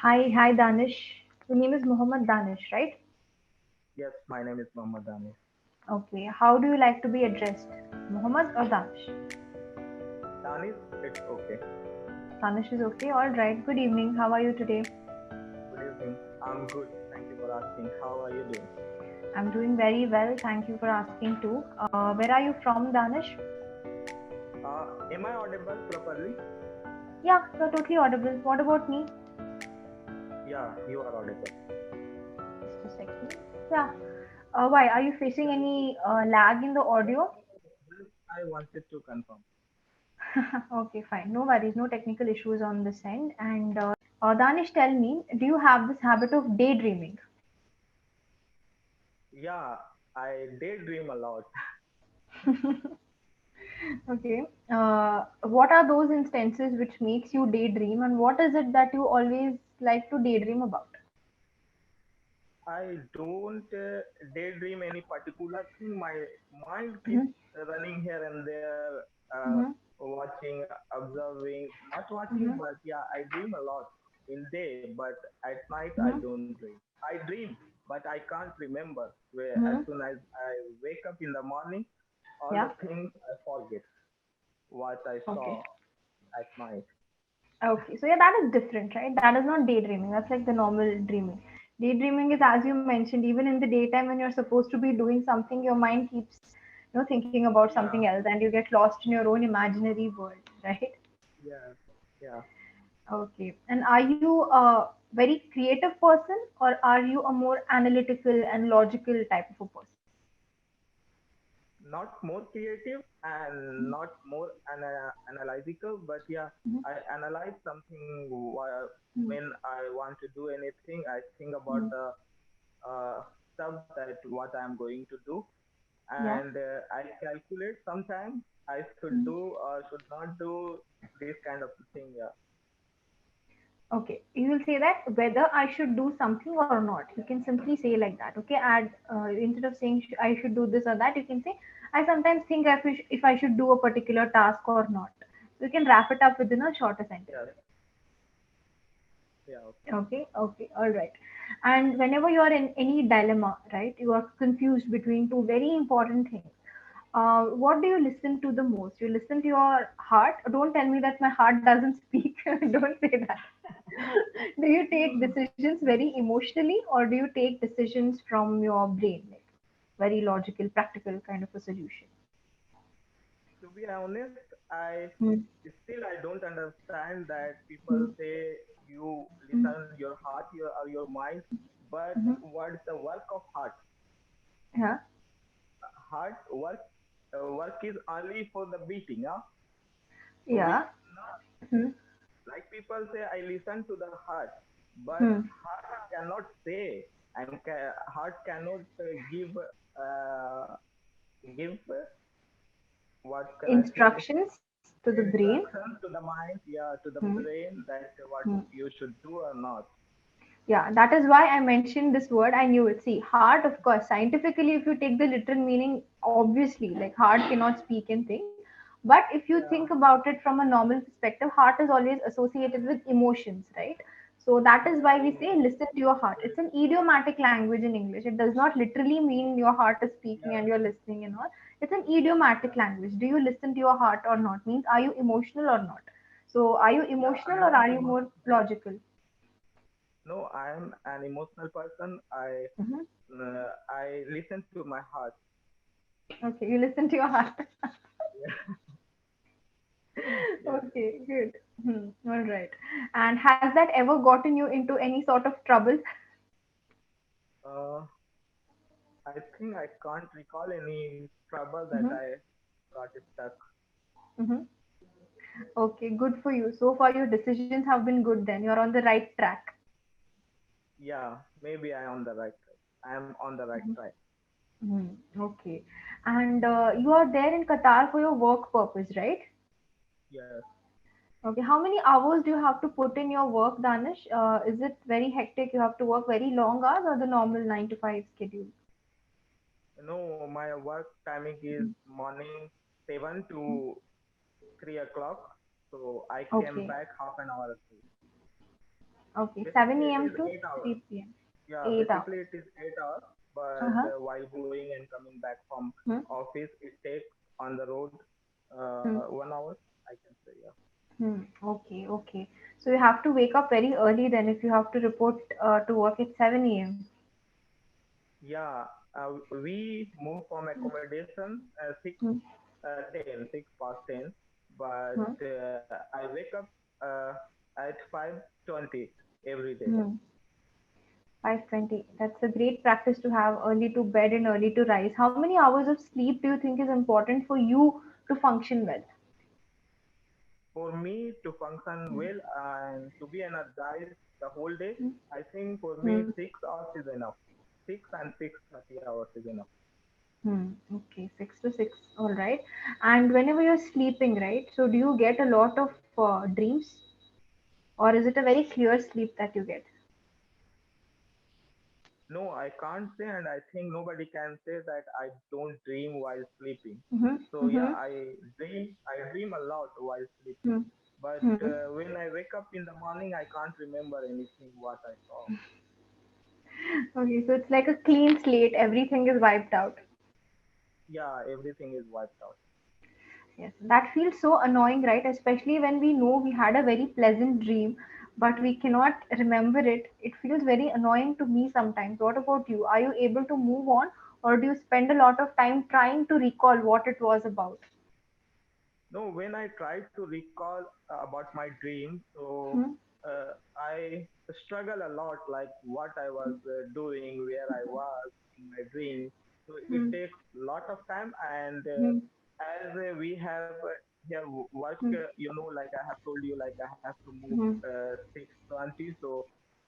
Hi, Danish. Your name is Mohammed Danish, right? Yes, my name is Mohammed Anis. Okay. How do you like to be addressed? Mohammed or Danish? Anis, it's okay. Danish is okay. All right. Good evening. How are you today? Good evening. I'm good. Thank you for asking. How are you doing? I'm doing very well. Thank you for asking too. Where are you from, Danish? Am I audible properly? Yeah, you're totally audible. What about me? Yeah, you are audible. Just a second. Yeah. Why? Are you facing any lag in the audio? I wanted to confirm. Okay, fine. No worries. No technical issues on this end. And Danish, tell me, do you have this habit of daydreaming? Yeah, I daydream a lot. Okay. What are those instances which makes you daydream, and what is it that you always like to daydream about? I don't daydream any particular thing. My mind keeps Mm-hmm. running here and there, Mm-hmm. watching, observing, not watching, Mm-hmm. but yeah, I dream a lot in day, but at night I Mm-hmm. don't dream. I dream, but I can't remember. Where as Mm-hmm. soon as I wake up in the morning, all the Yeah. things I forget what I Okay. saw at night. Okay. So yeah, that is different, right? That is not daydreaming. That's like the normal dreaming. Daydreaming is, as you mentioned, even in the daytime when you're supposed to be doing something, your mind keeps, thinking about Yeah, something else, and you get lost in your own imaginary world, right? yeah, yeah. Okay. And are you a very creative person, or are you a more analytical and logical type of a person? Not more creative and not more analytical, but yeah, Mhm. I analyze something Mhm. when I want to do anything. I think about Mhm. the stuff that what I'm going to do, Yeah. and I calculate sometimes I should Mhm. do or should not do this kind of thing. Yeah, Okay. You will say that whether I should do something or not. You can simply say like that. Okay. Add instead of saying I should do this or that, you can say I sometimes think if I should do a particular task or not. So you can wrap it up within a shorter yeah, sentence. yeah. Okay. Okay, okay, all right. And whenever you are in any dilemma, right, you are confused between two very important things. What do you listen to the most? You listen to your heart. Don't tell me that my heart doesn't speak. Don't say that. Do you take decisions very emotionally, or do you take decisions from your brain, like very logical, practical kind of a solution? To be honest, I Hmm. still I don't understand that people Hmm. say you Hmm. listen your heart or your mind, but Hmm. what's the work of heart? Yeah. Heart work is only for the beating. Huh? We Yeah. Hmm. like people say I listen to the heart, but Hmm. heart cannot say and heart cannot give what can I say Instructions to the brain. instructions to the mind, yeah, to the Hmm. brain that what Hmm. you should do or not. Yeah, that is why I mentioned this word. I knew it. See, heart, of course, scientifically, if you take the literal meaning, obviously, like heart cannot speak and think. But if you think Yeah, about it from a normal perspective, heart is always associated with emotions, right? So that is why we yeah, say listen to your heart. It's an idiomatic language in English. It does not literally mean your heart is speaking and yeah. you're listening and all. It's an idiomatic language. Do you listen to your heart or not? Means are you emotional or not? So are you Yeah, emotional I or am are you more emotional. logical? No, I am an emotional person. Mhm. I listen to my heart. Okay, you listen to your heart. Yes. Okay, good. All right. And has that ever gotten you into any sort of trouble? Uh, I think I can't recall any trouble that Hmm. I got stuck. Hmm. Okay, good for you. So far, your decisions have been good then. You're on the right track. Yeah, maybe I on the right track. I am on the right track. Okay. And you are there in Qatar for your work purpose, right? Yes. Okay. How many hours do you have to put in your work, Danish? Is it very hectic? You have to work very long hours or the normal 9 to 5 schedule? No, my work timing is morning 7 to 3 o'clock. So I came Okay. back half an hour ago. Okay, 7 Basically, it a.m. is to 8 hours. 3 p.m. Yeah, 8 hours. basically it is 8 hours. But Uh-huh. while going and coming back from Hmm. office, it takes on the road Hmm. 1 hour. I can say, yeah. Hmm. Okay, okay. So you have to wake up very early then if you have to report to work at 7 a.m. Yeah, we move from accommodation 6 Hmm. 10, 6 past 10, but Hmm. I wake up uh, at 5:20 every day. Hmm. 5:20. That's a great practice to have early to bed and early to rise. How many hours of sleep do you think is important for you to function well? For me to function well and to be energized the whole day, I think for me Hmm. 6 hours is enough. 6 and 6:30 hours is enough. Hmm. Okay, 6 to 6. All right. And whenever you're sleeping, right? So do you get a lot of dreams, or is it a very clear sleep that you get? No, I can't say, and I think nobody can say that I don't dream while sleeping. Mm-hmm. So yeah, Mm-hmm. I dream a lot while sleeping. Hmm. But Hmm. when I wake up in the morning, I can't remember anything what I saw. Okay, so it's like a clean slate. Everything is wiped out. Yeah, everything is wiped out. Yes, that feels so annoying, right? Especially when we know we had a very pleasant dream, but we cannot remember it. It feels very annoying to me sometimes. What about you? Are you able to move on, or do you spend a lot of time trying to recall what it was about? No, when I try to recall about my dream, so Hmm. I struggle a lot, like what I was doing, where I was in my dream. So it Hmm. takes a lot of time, and Hmm. as we have here work, Hmm. like I have told you, like I have to move Hmm. 6:20. So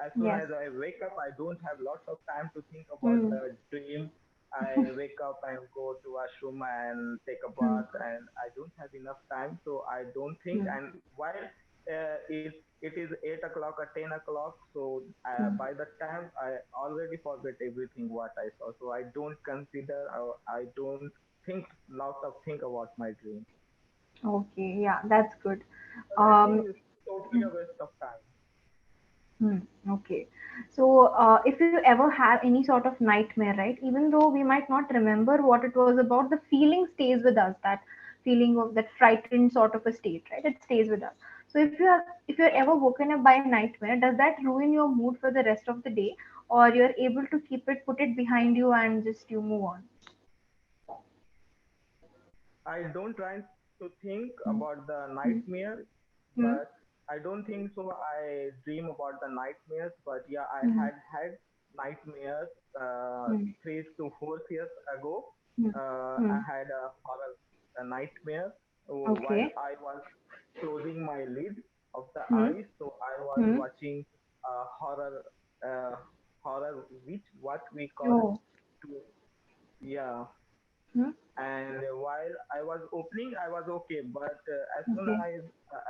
as soon Yes. as I wake up, I don't have lots of time to think about Hmm. the dream. I wake up and go to washroom and take a Hmm. bath, and I don't have enough time, so I don't think. Hmm. And while it is 8 o'clock or 10 o'clock, so Hmm. by that time I already forget everything what I saw. So I don't consider, or I don't think lot of think about my dream, Okay, yeah, that's good. because I think Um, it's totally a waste of time. Hmm, okay. So, if you ever have any sort of nightmare, right, even though we might not remember what it was about, the feeling stays with us, that feeling of that frightened sort of a state, right? It stays with us. So, if you're ever woken up by a nightmare, does that ruin your mood for the rest of the day, or you're able to keep it, put it behind you, and just you move on? I don't try to think Hmm, about the hmm, nightmare, hmm, but I don't think so. I dream about the nightmares, but yeah, I hmm, had nightmares hmm, 3 to 4 years ago. hmm, I hmm. had a nightmare while Okay. I was closing my lid of the Hmm, eyes. So I was hmm. watching horror, uh, horror, which what we call Oh. to, yeah. Hmm. And while I was opening, I was okay, but Okay.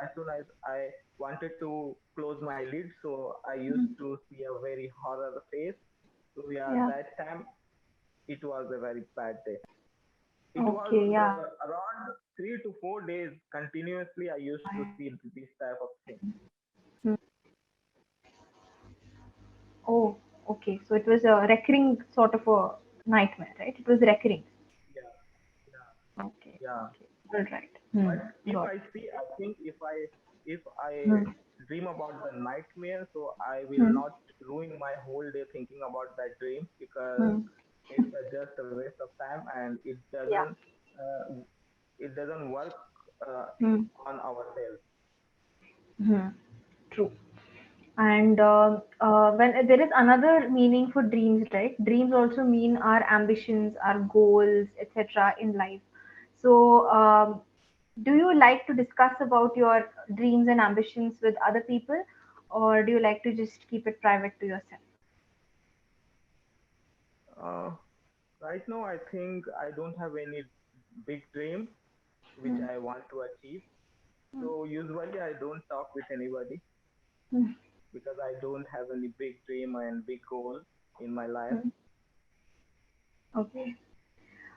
as soon as I wanted to close my lid, so I used Hmm. to see a very horror face. So yeah, Yeah. that time it was a very bad day. It was Okay. Yeah. around 3 to 4 days continuously. I used to see this type of thing. Oh, okay. So it was a recurring sort of a nightmare, right? It was recurring. Yeah, yeah, Okay. yeah. Okay. All right. Hmm. But if Got I see, I think if I it. dream about the nightmare, so I will Hmm. not ruin my whole day thinking about that dream, because Hmm. it's just a waste of time, and Yeah. it doesn't work uh, Hmm. on ourselves. Hmm. True. And when there is another meaning for dreams, right? Dreams also mean our ambitions, our goals, etc. in life. So, do you like to discuss about your dreams and ambitions with other people, or do you like to just keep it private to yourself? Uh, right now, I think I don't have any big dream which Hmm. I want to achieve. Hmm. So usually I don't talk with anybody, Hmm. because I don't have any big dream and big goal in my life. Hmm. Okay.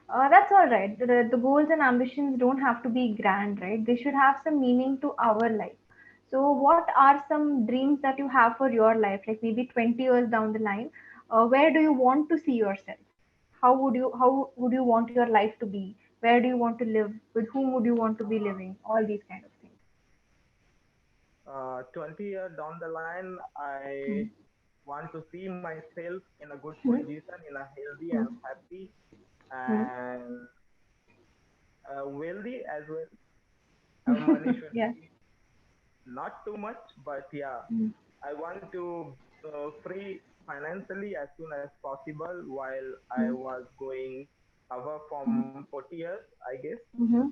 That's all right. The goals and ambitions don't have to be grand, right? They should have some meaning to our life. So, what are some dreams that you have for your life, like maybe 20 years down the line? Where do you want to see yourself? How would you want your life to be? Where do you want to live? With whom would you want to be living? All these kind of things. 20 years down the line, I Hmm. want to see myself in a good Hmm. position, in a healthy and Hmm. happy Hmm. and wealthy as well. Money should Yeah. be not too much, but yeah, Hmm. I want to free financially as soon as possible while I Hmm. was going above Hmm. from 40 years, I guess. Hmm.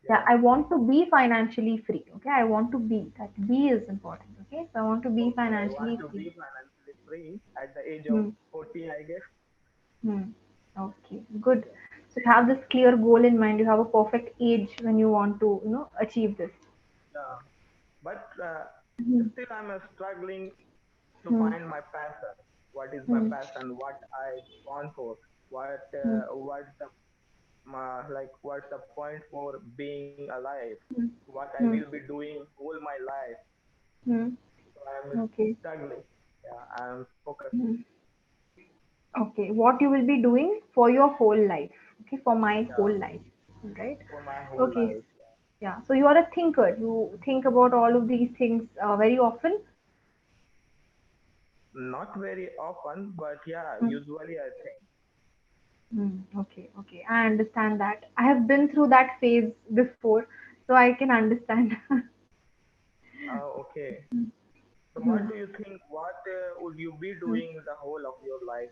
Yeah, Yeah. I want to be financially free. Okay, I want to be that. Be is important. Okay, so I want to be Okay, I want financially to free. be financially free at the age of Hmm. 40, I guess. Hmm. Okay, good. Yeah. So you have this clear goal in mind. You have a perfect age when you want to, achieve this. Yeah. But Hmm. still, I'm struggling to Hmm. find my passion. What is my Hmm. passion? What I want for? Hmm. What the what's the point for being alive? Hmm. What I will Hmm. be doing all my life? Hmm. So I'm Okay. struggling. Yeah, I'm focusing. Hmm. Okay. What you will be doing for your whole life? Okay, for my Yeah, whole life. Right. for my whole Okay. life. Yeah. So you are a thinker. You think about all of these things very often. Not very often, but yeah, Hmm. usually I think. Okay, okay. I understand that. I have been through that phase before, so I can understand. Okay. So what Hmm. do you think? What would you be Hmm. doing the whole of your life?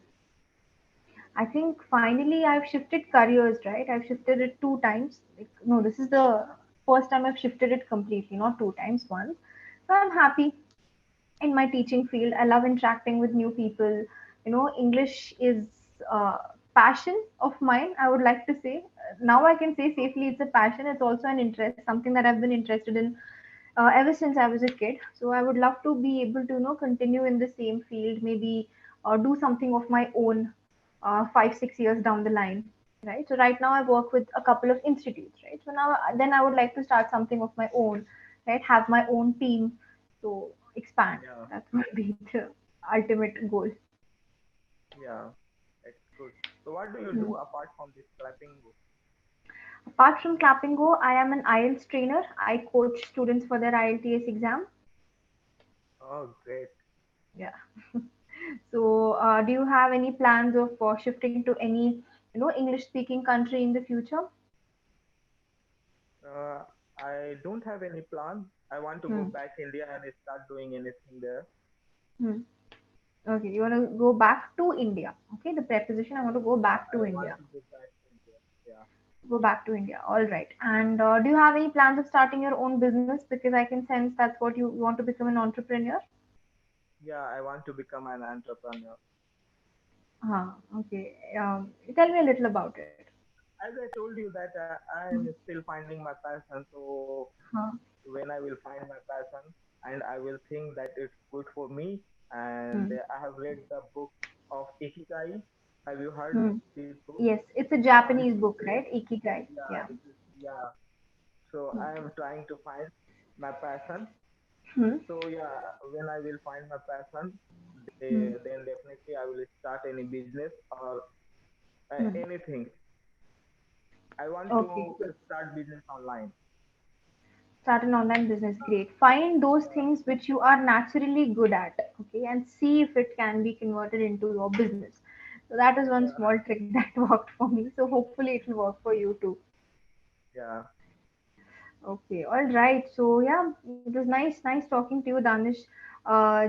I think finally I've shifted careers, right? I've shifted it two times. Like, no, this is the first time I've shifted it completely, not two times, once. So I'm happy in my teaching field. I love interacting with new people. English is a passion of mine, I would like to say. Now I can say safely it's a passion. It's also an interest, something that I've been interested in ever since I was a kid. So I would love to be able to, continue in the same field, maybe do something of my own 5, 6 years down the line, right? So right now I work with a couple of institutes, right? So now then I would like to start something of my own, right? Have my own team, so expand. Yeah, That would be the ultimate goal. yeah, it's good. So what do you Hmm. do apart from this clapping book? Apart from Clapingo, I am an IELTS trainer. I coach students for their IELTS exam. Oh, great. Yeah. So, do you have any plans of shifting to any, English-speaking country in the future? Uh, I don't have any plan. I want to go Hmm. back India and start doing anything there. Hmm. Okay, you want to go back to India. Okay, the preposition I want to go Yeah, back to I want India. to go back to India. Yeah, Go back to India. All right. And do you have any plans of starting your own business? Because I can sense that's what you want to become an entrepreneur. yeah, I want to become an entrepreneur. Okay. Tell me a little about it. As I told you that I am still finding my passion. So Huh. when I will find my passion and I will think that it's good for me, and Hmm. I have read the book of Ikigai. Have you heard Hmm. this book? Yes, it's a It's Japanese book, great. right? Ikigai. Yeah, Yeah. it is. Yeah. So I am trying to find my passion. Hmm. So yeah, when I will find my passion, Hmm. then definitely I will start any business or Hmm. anything. I want Okay, to good. start business online. Start an online business. Great. Find those Yeah, things which you are naturally good at, okay, and see if it can be converted into your business. So that is one yeah, small trick that worked for me. So hopefully it will work for you too. yeah, Okay, all right. So yeah, it was nice talking to you, Danish.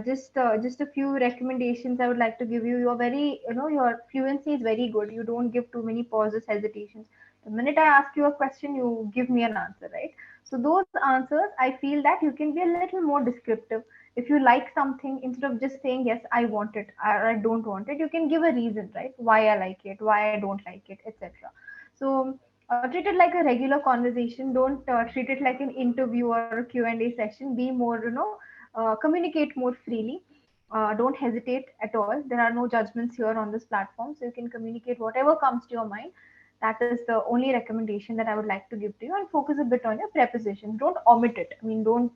Just a few recommendations I would like to give you. You're very, your fluency is very good. You don't give too many pauses, hesitations. The minute I ask you a question, you give me an answer, right? So those answers, I feel that you can be a little more descriptive. If you like something, instead of just saying yes, I want it or I don't want it, you can give a reason, right? Why I like it, why I don't like it, etc. So treat it like a regular conversation. Don't treat it like an interview or a Q&A session. Be more, communicate more freely. Don't hesitate at all. There are no judgments here on this platform, so you can communicate whatever comes to your mind. That is the only recommendation that I would like to give to you. And focus a bit on your prepositions. Don't omit it. I mean, don't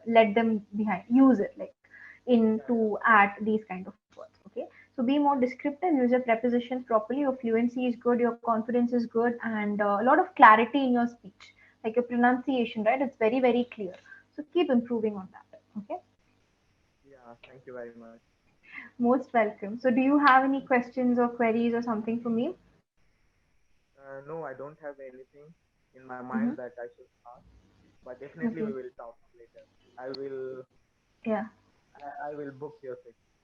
let them behind, use it like in Yeah, yeah. to add these kind of words. Okay, so be more descriptive, use your prepositions properly, your fluency is good, your confidence is good, and a lot of clarity in your speech, like your pronunciation, right? It's very very clear. So keep improving on that. Okay, Yeah, thank you very much. most welcome. So do you have any questions or queries or something for me? No, I don't have anything in my Mm-hmm. mind that I should ask, but definitely we Okay. will talk later. I will Yeah. I will book your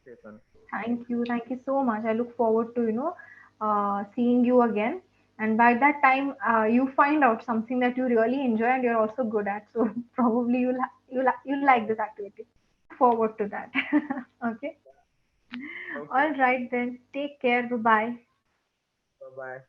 session. Thank you. Thank you so much. I look forward to, seeing you again. And by that time, you find out something that you really enjoy and you're also good at. So probably you'll like Yeah. this activity. Look forward to that. Okay. Okay. All right then. Take care. Bye bye. Bye bye.